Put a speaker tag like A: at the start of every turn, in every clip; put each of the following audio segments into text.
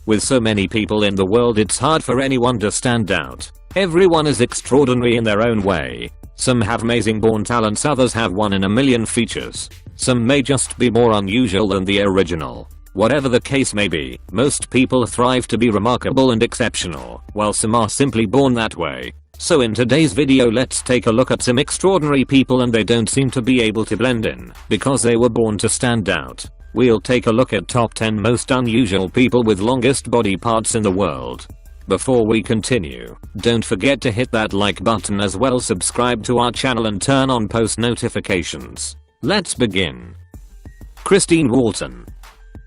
A: With so many people in the world, it's hard for anyone to stand out. Everyone is extraordinary in their own way. Some have amazing born talents, others have 1 in a million features. Some may just be more unusual than the original. Whatever the case may be, most people thrive to be remarkable and exceptional, while some are simply born that way. So in today's video, let's take a look at some extraordinary people, and they don't seem to be able to blend in, because they were born to stand out. We'll take a look at top 10 most unusual people with longest body parts in the world. Before we continue, don't forget to hit that like button, as well subscribe to our channel and turn on post notifications. Let's begin. Christine Walton.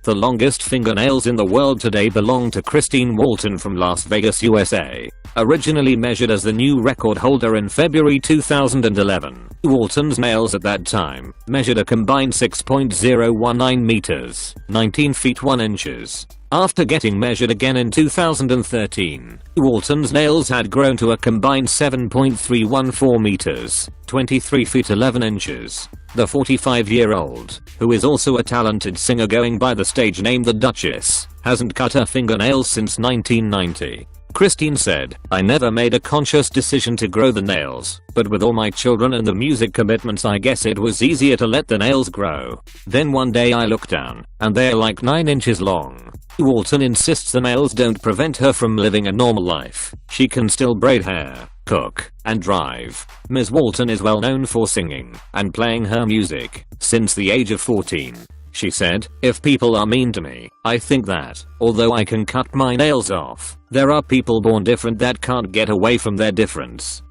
A: The longest fingernails in the world today belong to Christine Walton from Las Vegas, USA. Originally measured as the new record holder in February 2011, Walton's nails at that time measured a combined 6.019 meters, 19 feet 1 inches. After getting measured again in 2013, Walton's nails had grown to a combined 7.314 meters, 23 feet 11 inches. The 45-year-old, who is also a talented singer going by the stage name The Duchess, hasn't cut her fingernails since 1990. Christine said, "I never made a conscious decision to grow the nails, but with all my children and the music commitments, I guess it was easier to let the nails grow. Then one day I looked down, and they're like 9 inches long." Walton insists the nails don't prevent her from living a normal life. She can still braid hair, cook, and drive. Ms. Walton is well known for singing and playing her music since the age of 14. She said, "If people are mean to me, I think that, although I can cut my nails off, there are people born different that can't get away from their difference."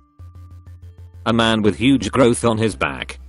A: A man with huge growth on his back.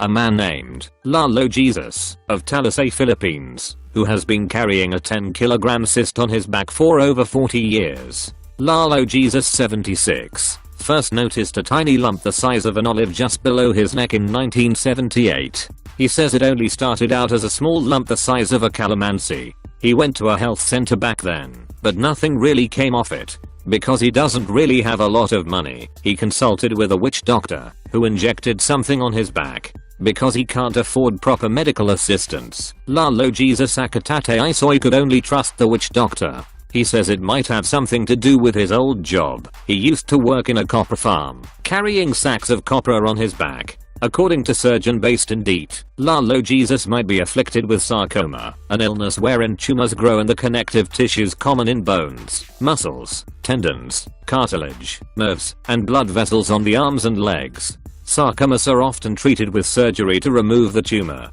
A: A man named Lalo Jesus of Talisay, Philippines, who has been carrying a 10-kilogram cyst on his back for over 40 years. Lalo Jesus, 76, first noticed a tiny lump the size of an olive just below his neck in 1978. He says it only started out as a small lump the size of a calamansi. He went to a health center back then, but nothing really came off it. Because he doesn't really have a lot of money, he consulted with a witch doctor, who injected something on his back. Because he can't afford proper medical assistance, Lalo Jesus Akatate Isoy could only trust the witch doctor. He says it might have something to do with his old job. He used to work in a copper farm, carrying sacks of copper on his back. According to surgeon based in Deet, Lalo Jesus might be afflicted with sarcoma, an illness wherein tumors grow in the connective tissues common in bones, muscles, tendons, cartilage, nerves, and blood vessels on the arms and legs. Sarcomas are often treated with surgery to remove the tumor.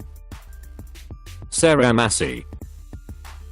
A: Sarah Massey.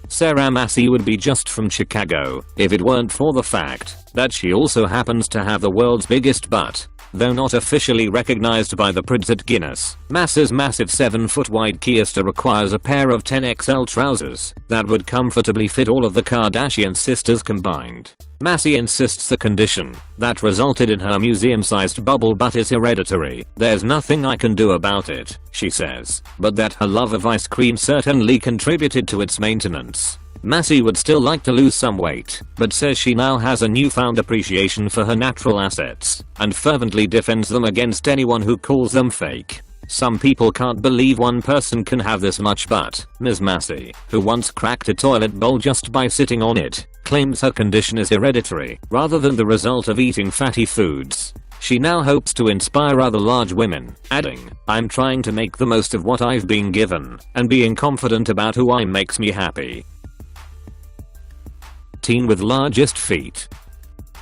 A: Sarah Massey would be just from Chicago if it weren't for the fact that she also happens to have the world's biggest butt. Though not officially recognized by the Prids at Guinness, Massey's massive 7-foot wide keister requires a pair of 10XL trousers that would comfortably fit all of the Kardashian sisters combined. Massey insists the condition that resulted in her museum-sized bubble butt is hereditary. "There's nothing I can do about it," she says, but that her love of ice cream certainly contributed to its maintenance. Massey would still like to lose some weight, but says she now has a newfound appreciation for her natural assets, and fervently defends them against anyone who calls them fake. "Some people can't believe one person can have this much butt." Ms. Massey, who once cracked a toilet bowl just by sitting on it, claims her condition is hereditary rather than the result of eating fatty foods. She now hopes to inspire other large women, adding, "I'm trying to make the most of what I've been given, and being confident about who I am makes me happy." Teen with largest feet.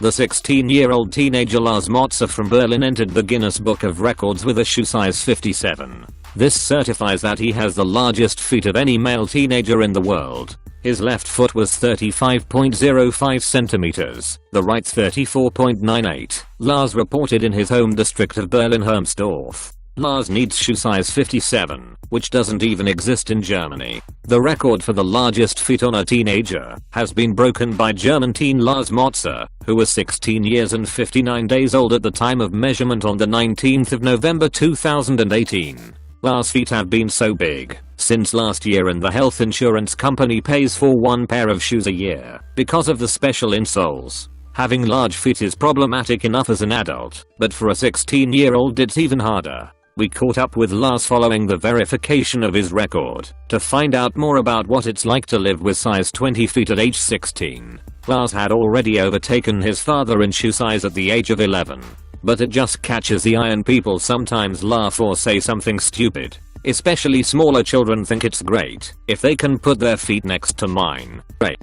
A: The 16-year-old teenager Lars Motzer from Berlin entered the Guinness Book of Records with a shoe size 57. This certifies that he has the largest feet of any male teenager in the world. His left foot was 35.05 centimeters, the right's 34.98, Lars reported in his home district of Berlin-Hermsdorf. Lars needs shoe size 57, which doesn't even exist in Germany. The record for the largest feet on a teenager has been broken by German teen Lars Motzer, who was 16 years and 59 days old at the time of measurement on the 19th of November 2018. Lars' feet have been so big since last year, and the health insurance company pays for one pair of shoes a year because of the special insoles. Having large feet is problematic enough as an adult, but for a 16-year-old it's even harder. We caught up with Lars following the verification of his record to find out more about what it's like to live with size 20 feet at age 16. Lars had already overtaken his father in shoe size at the age of 11. But it just catches the eye and people sometimes laugh or say something stupid. Especially smaller children think it's great if they can put their feet next to mine. Right.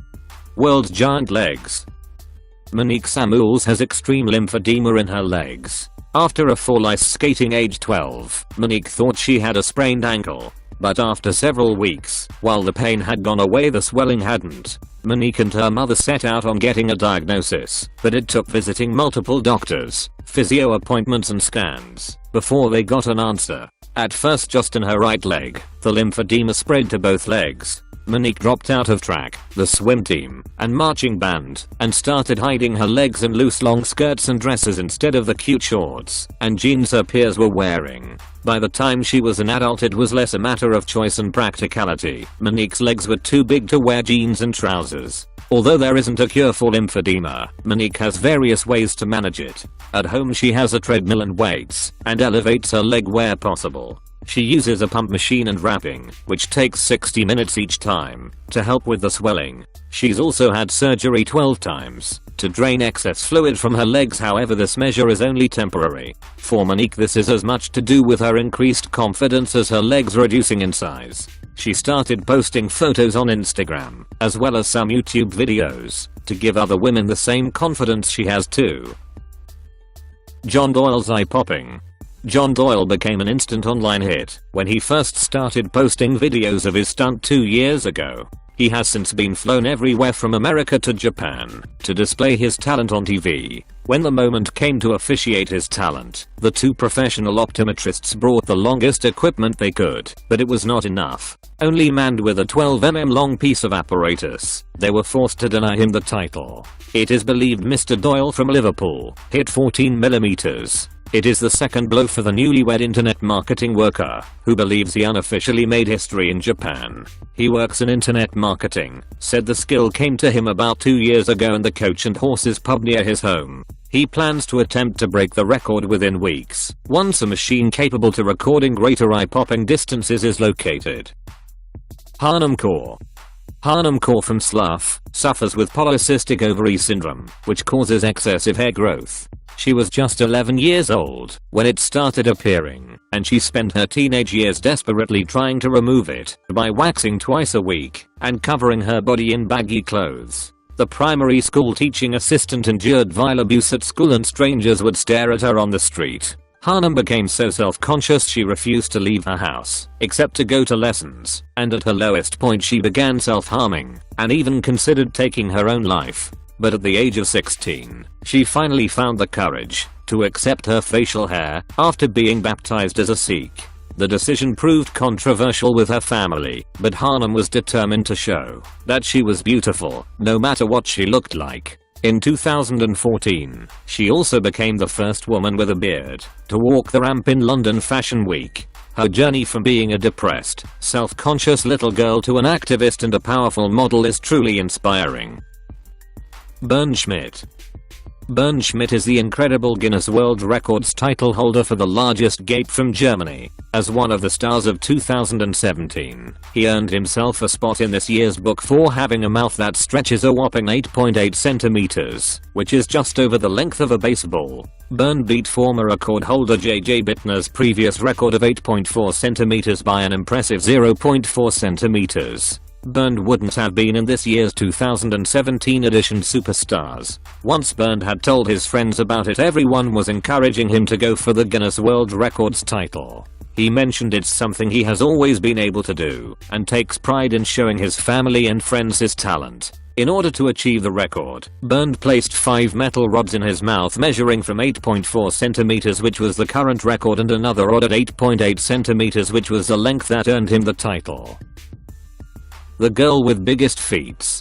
A: World's giant legs. Monique Samuels has extreme lymphedema in her legs. After a fall ice skating age 12, Monique thought she had a sprained ankle. But after several weeks, while the pain had gone away the swelling hadn't. Monique and her mother set out on getting a diagnosis, but it took visiting multiple doctors, physio appointments and scans, before they got an answer. At first just in her right leg, the lymphedema spread to both legs. Monique dropped out of track, the swim team, and marching band, and started hiding her legs in loose long skirts and dresses instead of the cute shorts and jeans her peers were wearing. By the time she was an adult it was less a matter of choice and practicality. Monique's legs were too big to wear jeans and trousers. Although there isn't a cure for lymphedema, Monique has various ways to manage it. At home she has a treadmill and weights, and elevates her leg where possible. She uses a pump machine and wrapping, which takes 60 minutes each time, to help with the swelling. She's also had surgery 12 times to drain excess fluid from her legs, however this measure is only temporary. For Monique this is as much to do with her increased confidence as her legs reducing in size. She started posting photos on Instagram, as well as some YouTube videos, to give other women the same confidence she has too. John Doyle's eye popping. John Doyle became an instant online hit when he first started posting videos of his stunt 2 years ago. He has since been flown everywhere from America to Japan to display his talent on TV. When the moment came to officiate his talent, the two professional optometrists brought the longest equipment they could, but it was not enough. Only manned with a 12mm long piece of apparatus, they were forced to deny him the title. It is believed Mr. Doyle from Liverpool hit 14mm. It is the second blow for the newlywed internet marketing worker, who believes he unofficially made history in Japan. He works in internet marketing, said the skill came to him about 2 years ago in the Coach and Horses pub near his home. He plans to attempt to break the record within weeks, once a machine capable to recording greater eye-popping distances is located. Harnum Kaur. Harnum Kaur from Slough suffers with polycystic ovary syndrome, which causes excessive hair growth. She was just 11 years old when it started appearing, and she spent her teenage years desperately trying to remove it by waxing twice a week and covering her body in baggy clothes. The primary school teaching assistant endured vile abuse at school and strangers would stare at her on the street. Harnum became so self-conscious she refused to leave her house, except to go to lessons, and at her lowest point she began self-harming, and even considered taking her own life. But at the age of 16, she finally found the courage to accept her facial hair after being baptized as a Sikh. The decision proved controversial with her family, but Harnum was determined to show that she was beautiful, no matter what she looked like. In 2014, she also became the first woman with a beard to walk the ramp in London Fashion Week. Her journey from being a depressed, self-conscious little girl to an activist and a powerful model is truly inspiring. Bernd Schmidt. Bernd Schmidt is the incredible Guinness World Records title holder for the largest gape from Germany. As one of the stars of 2017, he earned himself a spot in this year's book for having a mouth that stretches a whopping 8.8 centimeters, which is just over the length of a baseball. Bernd beat former record holder JJ Bittner's previous record of 8.4 centimeters by an impressive 0.4 centimeters. Bernd wouldn't have been in this year's 2017 edition Superstars. Once Bernd had told his friends about it, everyone was encouraging him to go for the Guinness World Records title. He mentioned it's something he has always been able to do, and takes pride in showing his family and friends his talent. In order to achieve the record, Bernd placed 5 metal rods in his mouth measuring from 8.4 centimeters, which was the current record, and another rod at 8.8 centimeters, which was the length that earned him the title. The girl with biggest feet.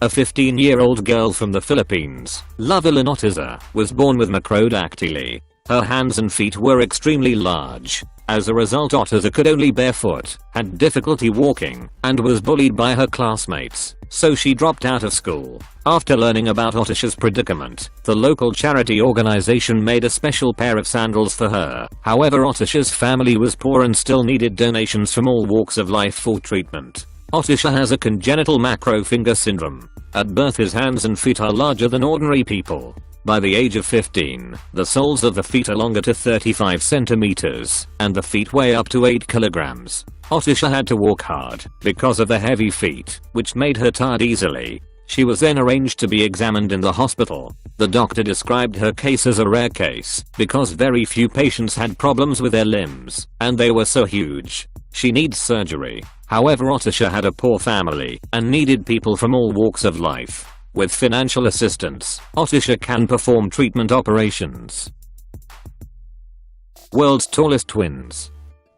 A: A 15-year-old girl from the Philippines, Lovelyn Otiza, was born with macrodactyly. Her hands and feet were extremely large. As a result, Otisha could only barefoot, had difficulty walking, and was bullied by her classmates, so she dropped out of school. After learning about Otisha's predicament, the local charity organization made a special pair of sandals for her. However, Otisha's family was poor and still needed donations from all walks of life for treatment. Otisha has a congenital macro finger syndrome. At birth his hands and feet are larger than ordinary people. By the age of 15, the soles of the feet are longer to 35 centimeters, and the feet weigh up to 8 kilograms. Otisha had to walk hard because of the heavy feet, which made her tired easily. She was then arranged to be examined in the hospital. The doctor described her case as a rare case because very few patients had problems with their limbs, and they were so huge. She needs surgery. However, Otisha had a poor family and needed people from all walks of life. With financial assistance, Otisha can perform treatment operations. World's tallest twins.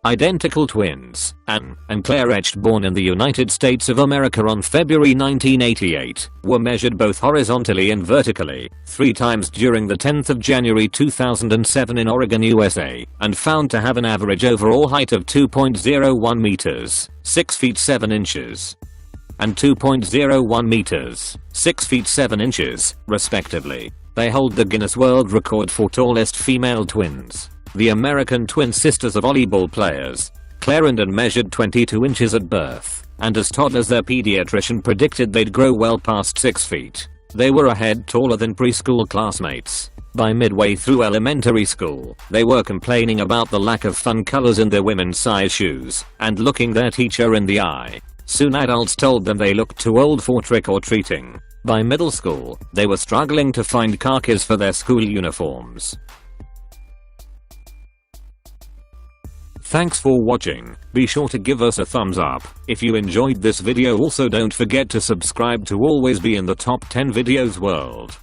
A: Identical twins, Anne and Claire Etched, born in the United States of America on February 1988, were measured both horizontally and vertically 3 times during the 10th of January 2007 in Oregon, USA, and found to have an average overall height of 2.01 meters, 6 feet 7 inches, and 2.01 meters, 6 feet 7 inches, respectively. They hold the Guinness World Record for tallest female twins. The American twin sisters are volleyball players. Claire and Anne measured 22 inches at birth, and as toddlers their pediatrician predicted they'd grow well past 6 feet. They were a head taller than preschool classmates. By midway through elementary school, they were complaining about the lack of fun colors in their women's size shoes, and looking their teacher in the eye. Soon adults told them they looked too old for trick-or-treating. By middle school, they were struggling to find khakis for their school uniforms. Thanks for watching. Be sure to give us a thumbs up if you enjoyed this video. Also, don't forget to subscribe to always be in the top 10 videos world.